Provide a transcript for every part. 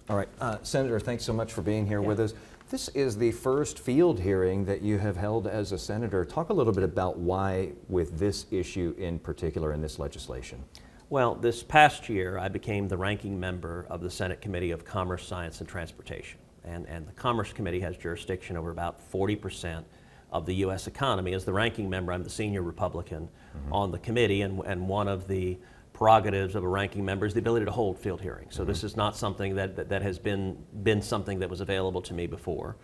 All right, Senator, thanks so much for being here with us. This is the first field hearing that you have held as a senator. Talk a little bit about why with this issue in particular in this legislation. Well, this past year I became the ranking member of the Senate Committee of Commerce, Science, and Transportation. And the Commerce Committee has jurisdiction over about 40% of the U.S. economy. As the ranking member, I'm the senior Republican on the committee, and one of the prerogatives of a ranking member is the ability to hold field hearings. So this is not something that has been something that was available to me before.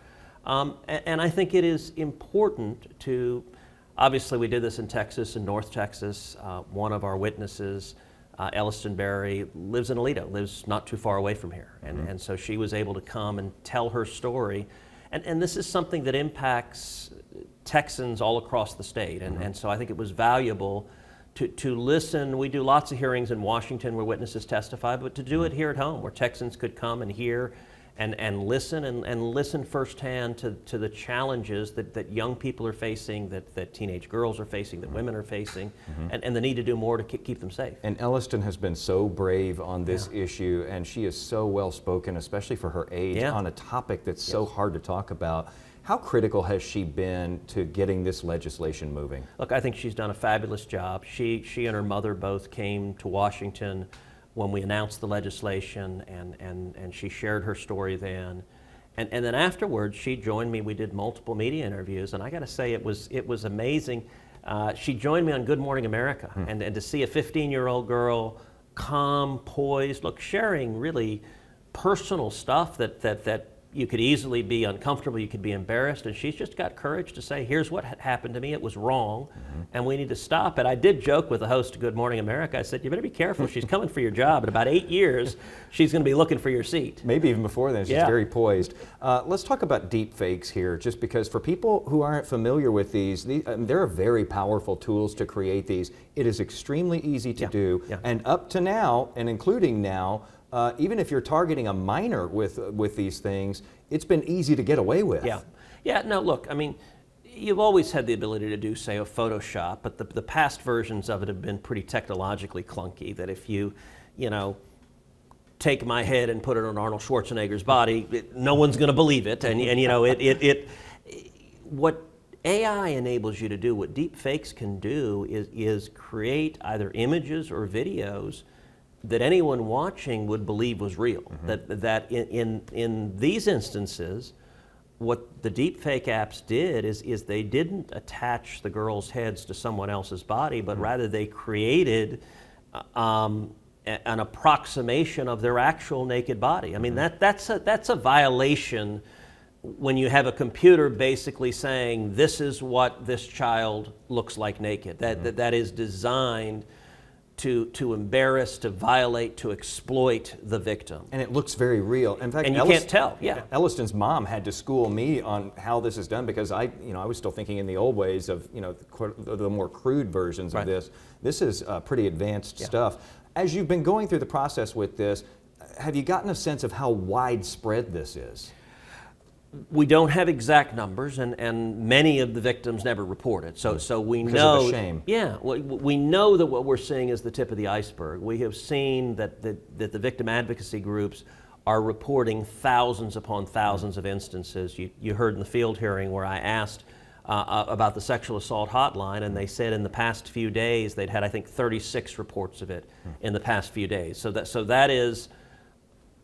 And I think it is important to, obviously we did this in Texas, in North Texas. One of our witnesses, Elliston Berry, lives in Aledo, lives not too far away from here. And so she was able to come and tell her story. And this is something that impacts Texans all across the state. And so I think it was valuable to listen. We do lots of hearings in Washington where witnesses testify, but to do it here at home where Texans could come and hear and listen and listen firsthand to the challenges that young people are facing, that teenage girls are facing, that women are facing, and the need to do more to keep them safe. And Elliston has been so brave on this issue, and she is so well spoken, especially for her age, on a topic that's so hard to talk about. How critical has she been to getting this legislation moving? Look, I think she's done a fabulous job. She and her mother both came to Washington when we announced the legislation, and she shared her story then. And then afterwards, she joined me. We did multiple media interviews, and I got to say, it was amazing. She joined me on Good Morning America, and to see a 15-year-old girl, calm, poised, sharing really personal stuff that you could easily be uncomfortable, you could be embarrassed, and she's just got courage to say, here's what happened to me, it was wrong, and we need to stop it. I did joke with the host of Good Morning America. I said, you better be careful, she's coming for your job. In about 8 years, she's going to be looking for your seat. Maybe even before then, she's very poised. Let's talk about deep fakes here, just because for people who aren't familiar with these there are very powerful tools to create these. It is extremely easy to do, and up to now, and including now, even if you're targeting a minor with these things, it's been easy to get away with. No, look, I mean, you've always had the ability to do, say, a Photoshop, but the past versions of it have been pretty technologically clunky, that if you take my head and put it on Arnold Schwarzenegger's body, no one's going to believe it. And what AI enables you to do, what deep fakes can do, is create either images or videos that anyone watching would believe was real. That in these instances, what the deepfake apps did is they didn't attach the girls' heads to someone else's body, but rather they created an approximation of their actual naked body. I mean, that's a violation when you have a computer basically saying this is what this child looks like naked. That is designed to embarrass, to violate, to exploit the victim. And it looks very real. In fact, and you can't tell. Elliston's mom had to school me on how this is done, because I was still thinking in the old ways of the more crude versions of this. This is pretty advanced stuff. As you've been going through the process with this, have you gotten a sense of how widespread this is? We don't have exact numbers, and many of the victims never report it. So we know. Because of the shame. Yeah, we know that what we're seeing is the tip of the iceberg. We have seen that the victim advocacy groups are reporting thousands upon thousands of instances. You heard in the field hearing where I asked about the sexual assault hotline, and they said in the past few days they'd had, I think, 36 reports of it in the past few days. So that is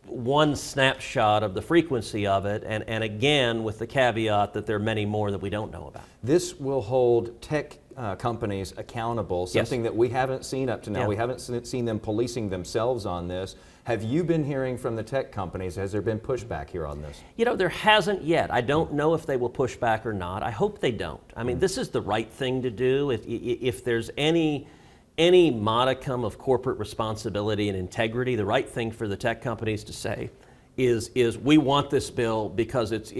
one snapshot of the frequency of it, and again with the caveat that there are many more that we don't know about. This will hold tech companies accountable, something that we haven't seen up to now. We haven't seen them policing themselves on this. Have you been hearing from the tech companies? Has there been pushback here on this? There hasn't yet. I don't know if they will push back or not. I hope they don't. I mean, this is the right thing to do. If there's any modicum of corporate responsibility and integrity, the right thing for the tech companies to say is we want this bill because it's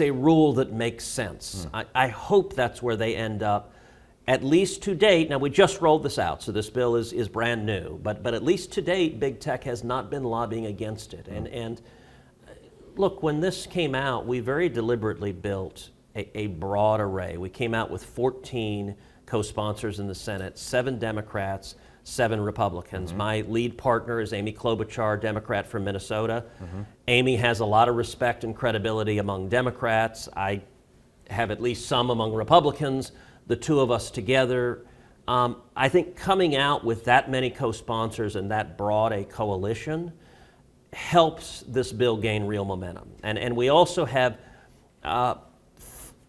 a rule that makes sense. I hope that's where they end up, at least to date. Now, we just rolled this out, so this bill is brand new, but at least to date, big tech has not been lobbying against it. And look, when this came out, we very deliberately built a broad array. We came out with 14 co-sponsors in the Senate, 7 Democrats, 7 Republicans. My lead partner is Amy Klobuchar, Democrat from Minnesota. Amy has a lot of respect and credibility among Democrats. I have at least some among Republicans. The two of us together, I think coming out with that many co-sponsors and that broad a coalition helps this bill gain real momentum. And we also have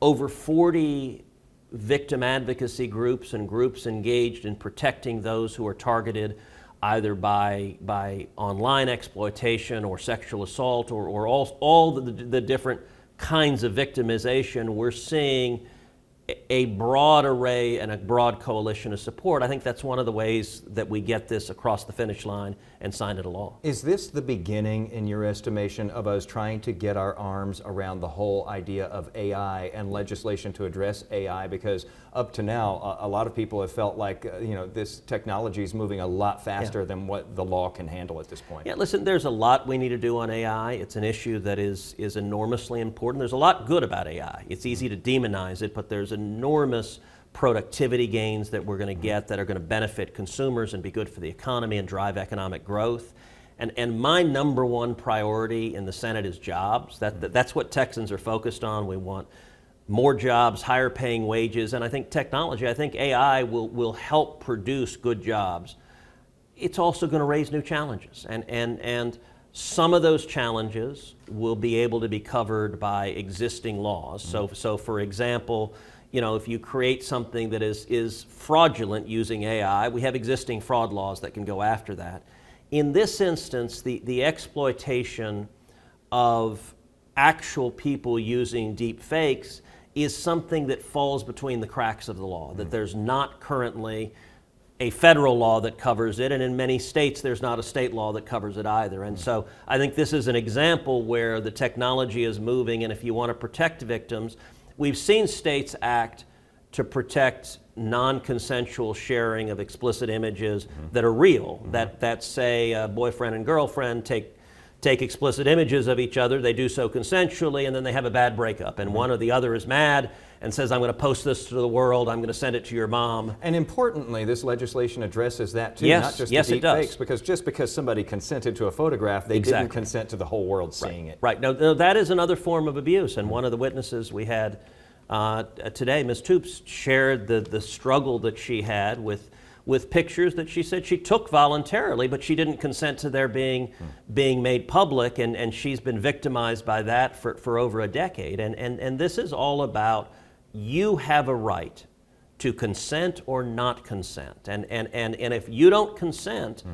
over 40 victim advocacy groups and groups engaged in protecting those who are targeted either by online exploitation or sexual assault or all the different kinds of victimization. We're seeing a broad array and a broad coalition of support. I think that's one of the ways that we get this across the finish line and sign into law. Is this the beginning, in your estimation, of us trying to get our arms around the whole idea of AI and legislation to address AI? Because up to now, a lot of people have felt like this technology is moving a lot faster than what the law can handle at this point. Yeah, listen, there's a lot we need to do on AI. It's an issue that is enormously important. There's a lot good about AI. It's easy to demonize it, but there's enormous productivity gains that we're going to get that are going to benefit consumers and be good for the economy and drive economic growth. And my number one priority in the Senate is jobs. That's what Texans are focused on. We want more jobs, higher paying wages, and I think technology, I think AI will help produce good jobs. It's also going to raise new challenges, and some of those challenges will be able to be covered by existing laws. So for example, if you create something that is fraudulent using AI, we have existing fraud laws that can go after that. In this instance, the exploitation of actual people using deep fakes is something that falls between the cracks of the law, that there's not currently a federal law that covers it, and in many states there's not a state law that covers it either. And so I think this is an example where the technology is moving, and if you want to protect victims, we've seen states act to protect non-consensual sharing of explicit images that are real, that say a boyfriend and girlfriend take explicit images of each other, they do so consensually, and then they have a bad breakup, and one or the other is mad and says, I'm going to post this to the world, I'm going to send it to your mom. And importantly, this legislation addresses that too, Yes, not just yes, the it does. deep fakes, because just because somebody consented to a photograph, they didn't consent to the whole world seeing it. Right, no, that is another form of abuse, and one of the witnesses we had today, Ms. Toops, shared the struggle that she had with pictures that she said she took voluntarily, but she didn't consent to their being made public, and she's been victimized by that for over a decade. And this is all about, you have a right to consent or not consent. And if you don't consent,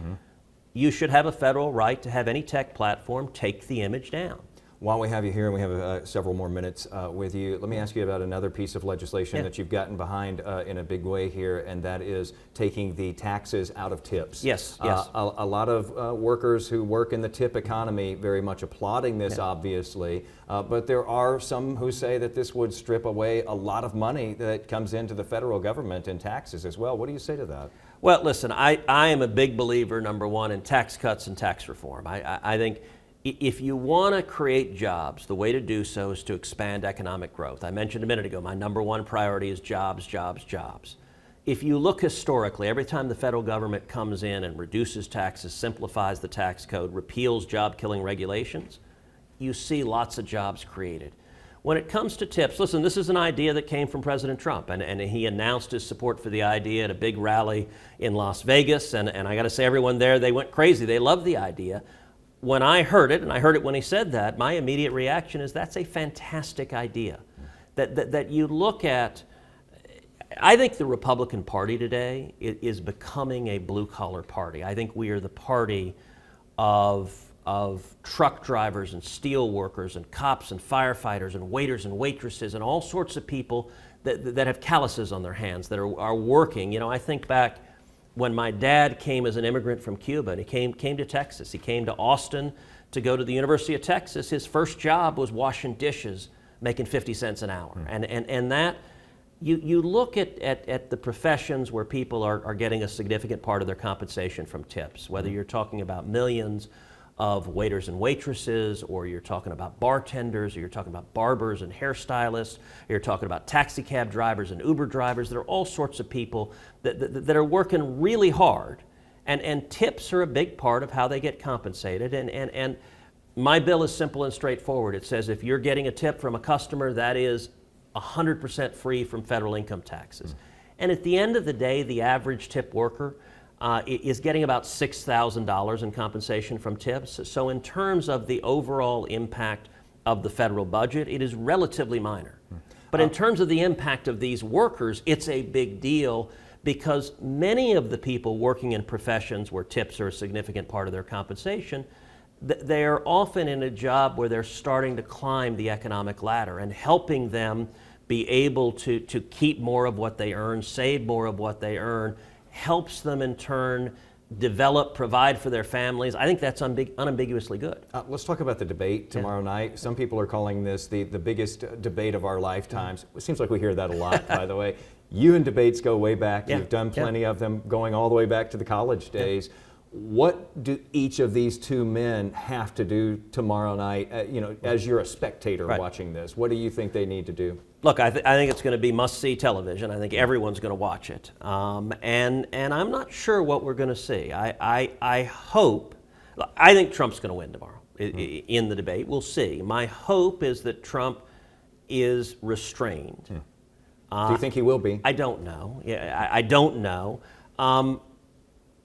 you should have a federal right to have any tech platform take the image down. While we have you here, and we have several more minutes with you, let me ask you about another piece of legislation that you've gotten behind in a big way here, and that is taking the taxes out of tips. Yes. A lot of workers who work in the tip economy very much applauding this, obviously, but there are some who say that this would strip away a lot of money that comes into the federal government in taxes as well. What do you say to that? Well, listen, I am a big believer, number one, in tax cuts and tax reform. I think if you want to create jobs, the way to do so is to expand economic growth. I mentioned a minute ago, my number one priority is jobs, jobs, jobs. If you look historically, every time the federal government comes in and reduces taxes, simplifies the tax code, repeals job-killing regulations, you see lots of jobs created. When it comes to tips, listen, this is an idea that came from President Trump, and he announced his support for the idea at a big rally in Las Vegas, and I got to say, everyone there, they went crazy. They loved the idea. When I heard it, and I heard it when he said that, my immediate reaction is that's a fantastic idea. That you look at, I think the Republican Party today is becoming a blue-collar party. I think we are the party of truck drivers and steel workers and cops and firefighters and waiters and waitresses and all sorts of people that have calluses on their hands, that are working. I think back when my dad came as an immigrant from Cuba, and he came to Texas. He came to Austin to go to the University of Texas. His first job was washing dishes, making 50 cents an hour. And that, you look at the professions where people are getting a significant part of their compensation from tips, whether you're talking about millions of waiters and waitresses, or you're talking about bartenders, or you're talking about barbers and hairstylists, or you're talking about taxi cab drivers and Uber drivers. There are all sorts of people that are working really hard And tips are a big part of how they get compensated. And my bill is simple and straightforward. It says if you're getting a tip from a customer, that is 100% free from federal income taxes. And at the end of the day, the average tip worker is getting about $6,000 in compensation from tips. So in terms of the overall impact of the federal budget, it is relatively minor. But in terms of the impact of these workers, it's a big deal, because many of the people working in professions where tips are a significant part of their compensation, they are often in a job where they're starting to climb the economic ladder, and helping them be able to keep more of what they earn, save more of what they earn, helps them in turn develop, provide for their families. I think that's unambiguously good. Let's talk about the debate tomorrow night. Some people are calling this the biggest debate of our lifetimes. It seems like we hear that a lot, by the way. You and debates go way back. You've done plenty of them, going all the way back to the college days. What do each of these two men have to do tomorrow night, as you're a spectator watching this? What do you think they need to do? Look, I think it's going to be must-see television. I think everyone's going to watch it. And I'm not sure what we're going to see. I think Trump's going to win tomorrow in the debate. We'll see. My hope is that Trump is restrained. Do you think he will be? I don't know. I don't know.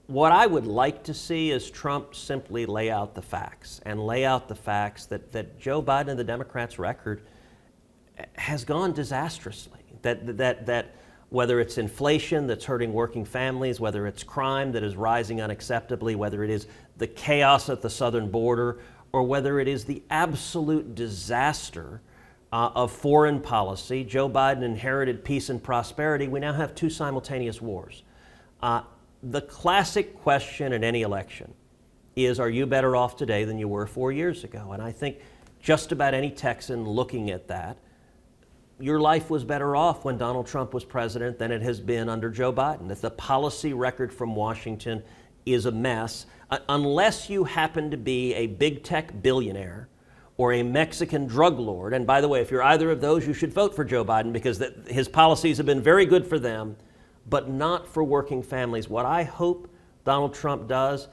What I would like to see is Trump simply lay out the facts, and lay out the facts that Joe Biden and the Democrats' record has gone disastrously. That whether it's inflation that's hurting working families, whether it's crime that is rising unacceptably, whether it is the chaos at the southern border, or whether it is the absolute disaster of foreign policy. Joe Biden inherited peace and prosperity. We now have two simultaneous wars. The classic question in any election is, are you better off today than you were 4 years ago? And I think just about any Texan looking at that, your life was better off when Donald Trump was president than it has been under Joe Biden. That the policy record from Washington is a mess, unless you happen to be a big tech billionaire or a Mexican drug lord. And by the way, if you're either of those, you should vote for Joe Biden, because his policies have been very good for them, but not for working families. What I hope Donald Trump does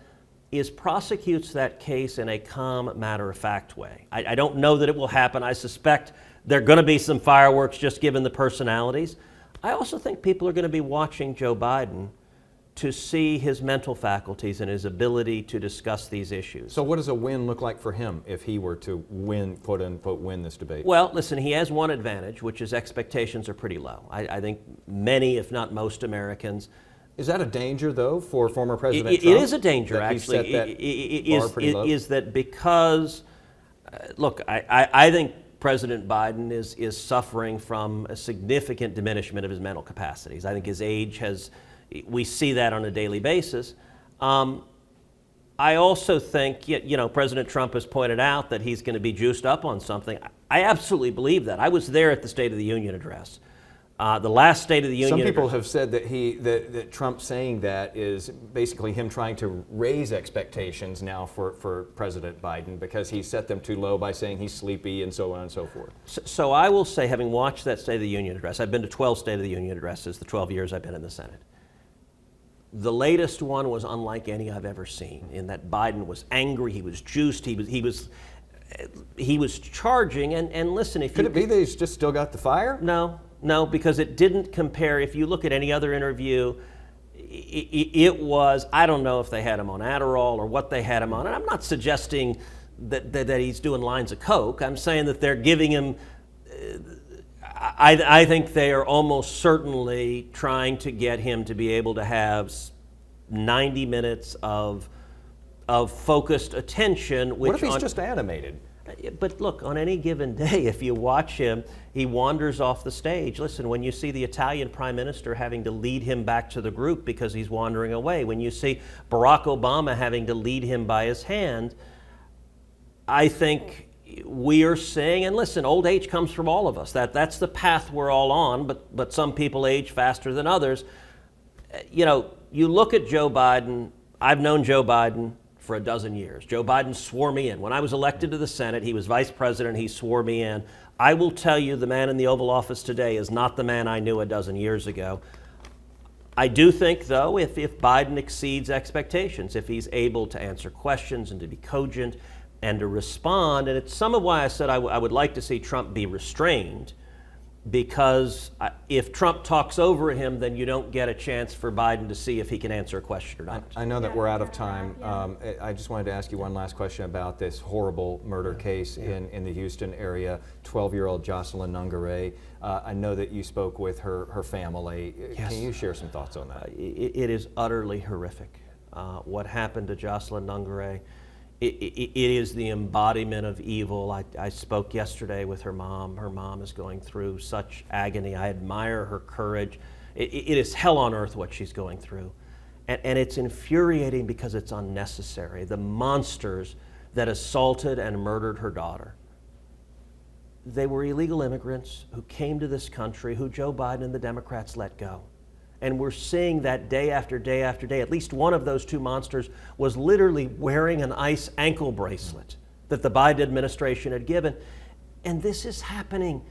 is prosecutes that case in a calm, matter-of-fact way. I don't know that it will happen. I suspect there are going to be some fireworks just given the personalities. I also think people are going to be watching Joe Biden to see his mental faculties and his ability to discuss these issues. So what does a win look like for him if he were to win, quote unquote, win this debate? Well, listen, he has one advantage, which is expectations are pretty low. I think many, if not most Americans. Is that a danger, though, for former President Trump? It is a danger, actually. Is that because, look, I think President Biden is suffering from a significant diminishment of his mental capacities. I think his age we see that on a daily basis. I also think, President Trump has pointed out that he's going to be juiced up on something. I absolutely believe that. I was there at the State of the Union address. The last State of the Union. Some people have said that that Trump saying that is basically him trying to raise expectations now for President Biden, because he set them too low by saying he's sleepy and so on and so forth. So I will say, having watched that State of the Union address, I've been to 12 State of the Union addresses the 12 years I've been in the Senate. The latest one was unlike any I've ever seen, in that Biden was angry, he was juiced, he was charging, and listen, if Could it be that he's just still got the fire? No, because it didn't compare. If you look at any other interview, it was, I don't know if they had him on Adderall or what they had him on. And I'm not suggesting that he's doing lines of coke. I'm saying that they're giving him, I think they are almost certainly trying to get him to be able to have 90 minutes of focused attention. What if he's just animated? But look, on any given day, if you watch him, he wanders off the stage. Listen, when you see the Italian Prime Minister having to lead him back to the group because he's wandering away, when you see Barack Obama having to lead him by his hand, I think we are seeing, and listen, old age comes from all of us. That's the path we're all on, but some people age faster than others. You look at Joe Biden. I've known Joe Biden for a dozen years. Joe Biden swore me in. When I was elected to the Senate, he was vice president, he swore me in. I will tell you, the man in the Oval Office today is not the man I knew a dozen years ago. I do think, though, if Biden exceeds expectations, if he's able to answer questions and to be cogent and to respond, and it's some of why I said I would like to see Trump be restrained, because if Trump talks over him, then you don't get a chance for Biden to see if he can answer a question or not. I know that we're out of time. I just wanted to ask you one last question about this horrible murder case in the Houston area, 12-year-old Jocelyn Nungare. I know that you spoke with her family. Yes. Can you share some thoughts on that? It is utterly horrific. What happened to Jocelyn Nungare, it is the embodiment of evil. I spoke yesterday with her mom. Her mom is going through such agony. I admire her courage. It is hell on earth what she's going through. And it's infuriating because it's unnecessary. The monsters that assaulted and murdered her daughter, they were illegal immigrants who came to this country, who Joe Biden and the Democrats let go. And we're seeing that day after day after day. At least one of those two monsters was literally wearing an ICE ankle bracelet that the Biden administration had given. And this is happening,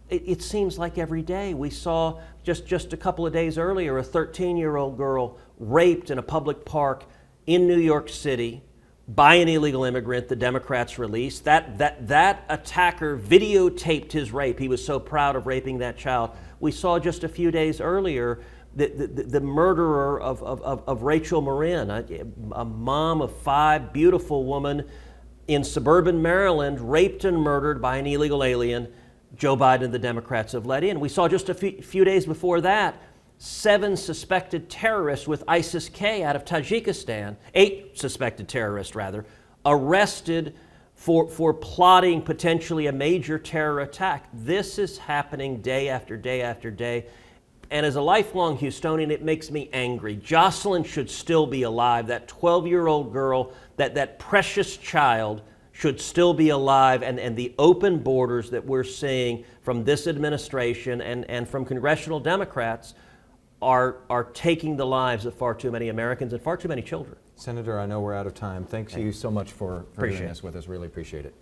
it seems like every day. We saw just a couple of days earlier a 13-year-old girl raped in a public park in New York City by an illegal immigrant the Democrats released. That attacker videotaped his rape. He was so proud of raping that child. We saw just a few days earlier the murderer of Rachel Marin, a mom of 5, beautiful woman in suburban Maryland, raped and murdered by an illegal alien Joe Biden and the Democrats have let in. We saw just a few days before that 7 suspected terrorists with ISIS-K out of Tajikistan, 8 suspected terrorists rather, arrested for plotting potentially a major terror attack. This is happening day after day after day. And as a lifelong Houstonian, it makes me angry. Jocelyn should still be alive. That 12-year-old girl, that precious child should still be alive. And the open borders that we're seeing from this administration and from congressional Democrats are taking the lives of far too many Americans and far too many children. Senator, I know we're out of time. Thanks you so much for doing this with us. Really appreciate it.